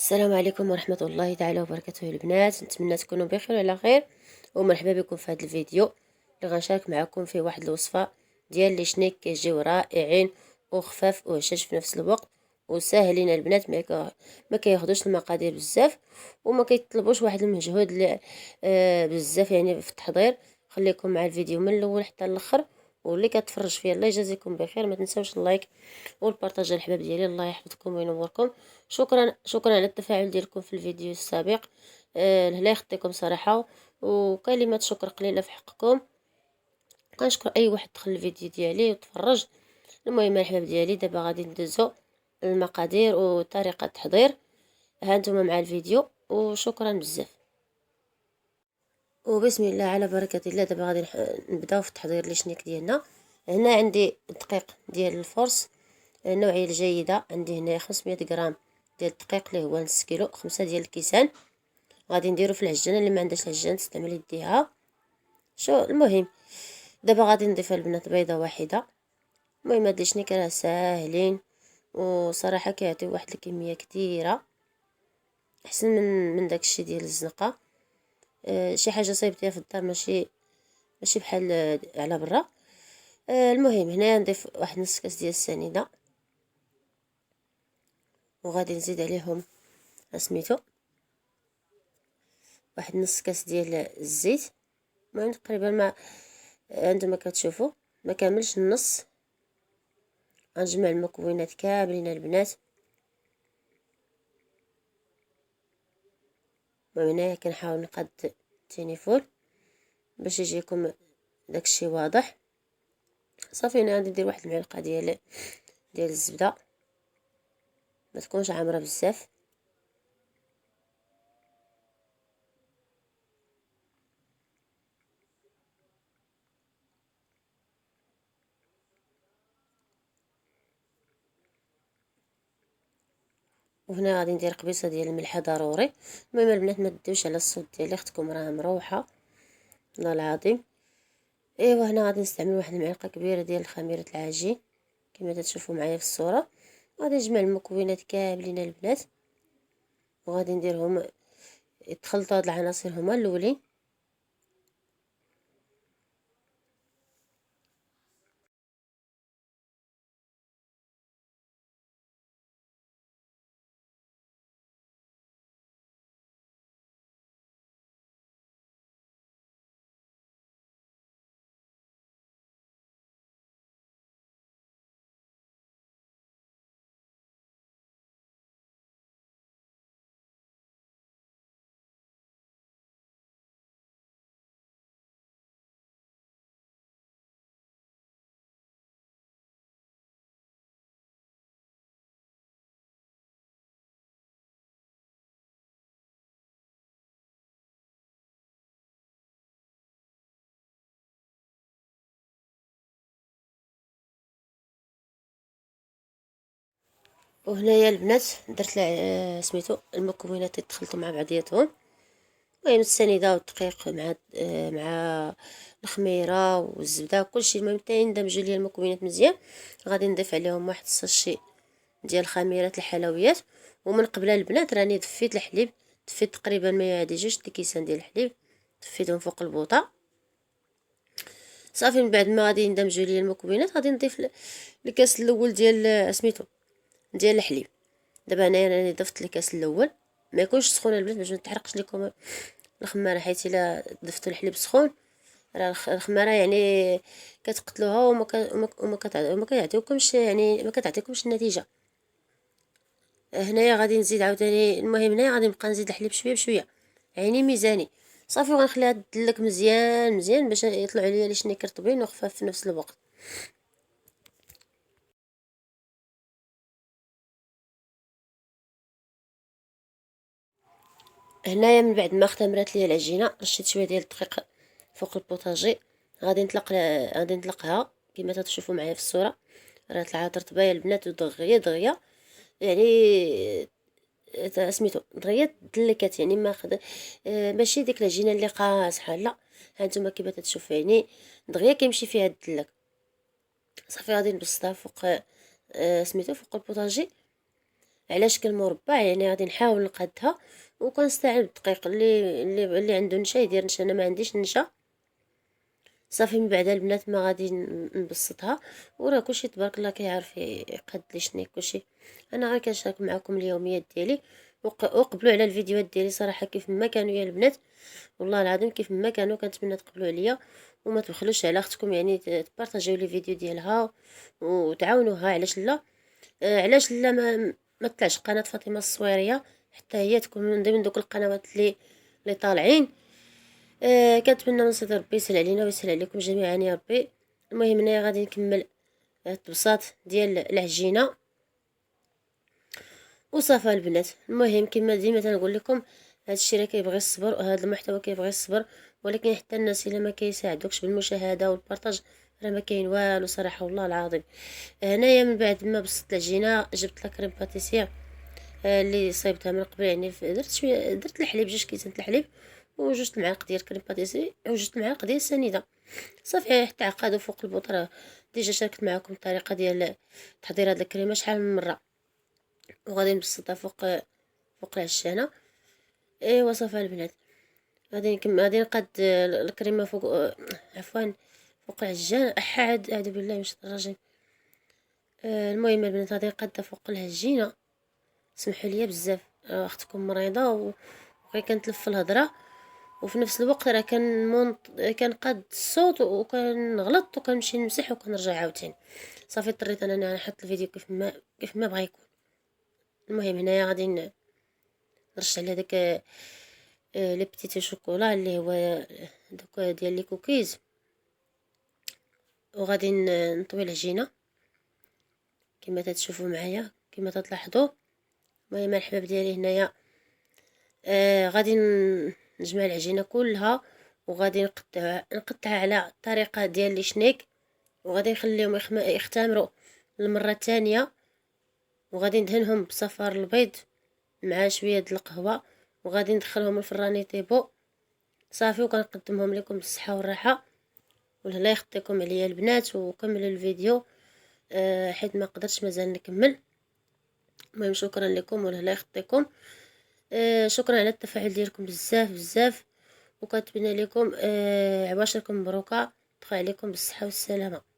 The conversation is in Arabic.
السلام عليكم ورحمة الله تعالى وبركاته البنات، نتمنى تكونوا بخير وعلى خير. ومرحبا بكم في هذا الفيديو اللي غنشارك معكم فيه واحد الوصفة ديال لي شنيك كيجيو رائعين وخفاف وهشاش في نفس الوقت وساهلين البنات. ما كياخذوش المقادير بزاف وما كيطلبوش واحد المجهود اللي بزاف يعني في التحضير. خليكم مع الفيديو من الاول حتى الاخر، واللي كتفرج فيه الله يجازيكم بخير. ما تنساوش اللايك والبارطاج الحباب ديالي، الله يحفظكم وينوركم. شكرا على التفاعل ديالكم في الفيديو السابق. لا يخطيكم صراحه، وكلمه شكر قليله في حقكم. كنشكر اي واحد دخل الفيديو ديالي وتفرج. المهم الحباب ديالي، دابا غادي ندوزو المقادير وطريقه التحضير. ها نتوما مع الفيديو وشكرا بزاف. وبسم الله على بركه الله. دابا غادي نبداو في تحضير لي شنيك ديالنا. هنا عندي الدقيق ديال الفرص النوعيه الجيده، عندي هنا 500 غرام ديال الدقيق اللي هو نص كيلو، 5 ديال الكيسان. غادي نديرو في العجانه، اللي ما عندهاش العجان تستعمل يديها. المهم دابا غادي نضيف البنات بيضه واحده. المهم هاد لي شنيك راه ساهلين وصراحه كيعطيو واحد الكميه كثيره احسن من داكشي ديال الزنقه. شي حاجه صايبتيها في الدار، ماشي بحال على برا. المهم هنا نضيف واحد نص كاس ديال السنيده، وغادي نزيد عليهم سميتو واحد نص كاس ديال الزيت. المهم تقريبا ما عندما كتشوفوا ما كاملش النص. غنجمع المكونات كاملين البنات. وهنايا كنحاول نقاد التينيفول باش يجيكم داكشي واضح. صافي هنا غادي ندير واحد المعلقه ديال الزبده، ما تكونش عامره بزاف. وهنا غادي ندير قبيصه ديال الملح ضروري. المهم البنات ما تديوش على الصوت ديالي، اختكم راه مروحه والله العظيم. ايوا هنا غادي نستعمل واحد المعلقه كبيره ديال خميره العجين كما تشوفوا معايا في الصوره. غادي نجمع المكونات كاملين البنات، وغادي نديرهم يتخلطوا هاد العناصر هما الاولين. وهنايا البنات درت سميتو المكونات يتخلطوا مع بعضياتهم. المهم السنيده والدقيق مع الخميره والزبده كلشي. المهم حتى يندمجوا ليا المكونات مزيان. غادي نضيف عليهم واحد الساشي ديال خميرات الحلويات. ومن قبل البنات راني دفيت الحليب، دفيت تقريبا ما يعاديش الكيسان ديال الحليب، دفيتهم فوق البوطه. صافي من بعد ما غادي يندمجوا ليا المكونات غادي نضيف الكاس الاول ديال سميتو ديال الحليب. دابا هنايا راني ضفت الكاس الاول، ما يكونش سخون البنات باش ما تحرقش لكم الخماره، حيت الا ضفتوا الحليب سخون راه الخماره يعني كتقتلوها وما كيعطيوكمش، يعني ما كتعطيكمش النتيجه. هنايا غادي نزيد عاوتاني. المهم هنايا غادي نبقى نزيد الحليب شويه بشويه، عيني ميزاني. صافي وغنخليها تدلك مزيان مزيان باش يطلعوا ليا لي شنيك رطبين وخفاف في نفس الوقت. هنايا من بعد ما اختمرت ليا العجينه رشيت شويه ديال الدقيق فوق البوطاجي. غادي نطلقها كما تشوفوا معايا في الصوره. راه طلعت رطبه يا البنات ودغيا دغيا، يعني سميتو دغيا دلكات، يعني ما خد... ماشي ديك العجينه اللي قاصحه، لا. هانتوما كيما تشوفوا يعني دغيا كيمشي فيها الدلك. صافي غادي نبسطها فوق سميتو فوق البوطاجي. على شكل مربع، يعني غادي نحاول نقادها، وكنستعمل الدقيق اللي عنده نشا يدير نشا. انا ما عنديش نشا. صافي من بعد البنات ما غادي نبسطها، وراه كلشي تبارك الله كيعرف يقاد لي شنيك كلشي. انا غير كنشارك معكم اليوميات ديالي، وقبلوا على الفيديوهات ديالي صراحه كيف ما كانوا يا البنات، والله العظيم كيف ما كانوا. كنتمنى تقبلوا عليا وما تبخلوش على اختكم، يعني تبارطاجيو لي فيديو ديالها وتعاونوها. علاش لا؟ علاش لا ما طلعش قناه فاطمه الصويريه حتى هي تكون من ضمن دوك القنوات اللي طالعين. كنتمنى من صدر ربي يسهل علينا ويسهل عليكم جميعا يا ربي. المهم هنايا غادي نكمل الطبسات ديال العجينه وصافا البنات. المهم كما ديما تنقول لكم، هذا الشيء راه كيبغي الصبر، وهذا المحتوى كيبغي الصبر، ولكن حتى الناس الا ما كيساعدوكش بالمشاهده والبارطاج راه ما كاين والو صراحه والله العظيم. هنايا من بعد ما بسطت العجينه جبت لا كريم باتيسير اللي صايبتها من قبل، يعني درت شويه، درت الحليب 2 كيسان الحليب وجوج المعالق ديال كريم باتيسير وجوج المعالق ديال سنيده. صافي حتى عقادو فوق البوطره. ديجا شاركت معكم الطريقه ديال تحضير هاد الكريمه شحال من مره، وغادي نبسطها فوق العشانه. ايوا صافي البنات، غادي نقاد الكريمه فوق، عفوا فوق العجان. اعوذ بالله من الشيطان الرجيم. المهم البنات غادي نقادها فوق العجينه. سمحوا لي بزاف، اختكم مريضه وغير كنتلف الهضره، وفي نفس الوقت راه كنقاد الصوت وكنغلط وكنمشي نمسح وكنرجع عاوتاني. صافي اضطريت انني نحط الفيديو كيف ما بغا يكون. المهم هنايا غادي نرش على داك لي بتيتي شوكولا اللي هو دوك ديال لي كوكيز، وغادي نطوي العجينه كما تتشوفوا معايا كما تلاحظوا. المهم الحباب ديالي هنايا غادي نجمع العجينه كلها، وغادي نقطعها على الطريقه ديال لي شنيك، وغادي نخليهم يختمروا المره الثانيه، وغادي ندهنهم بصفار البيض مع شويه د القهوه، وغادي ندخلهم الفران يطيبوا. صافي وكنقدمهم لكم بالصحه والراحه، والله يخطيكم عليا البنات. وكملوا الفيديو حيت ما قدرتش مازال نكمل. المهم شكرا لكم والله يخطيكم. شكرا على التفاعل ديالكم بزاف بزاف، وكنتمنى لكم عواشركم مبروكه، تدخل عليكم بالصحه والسلامه.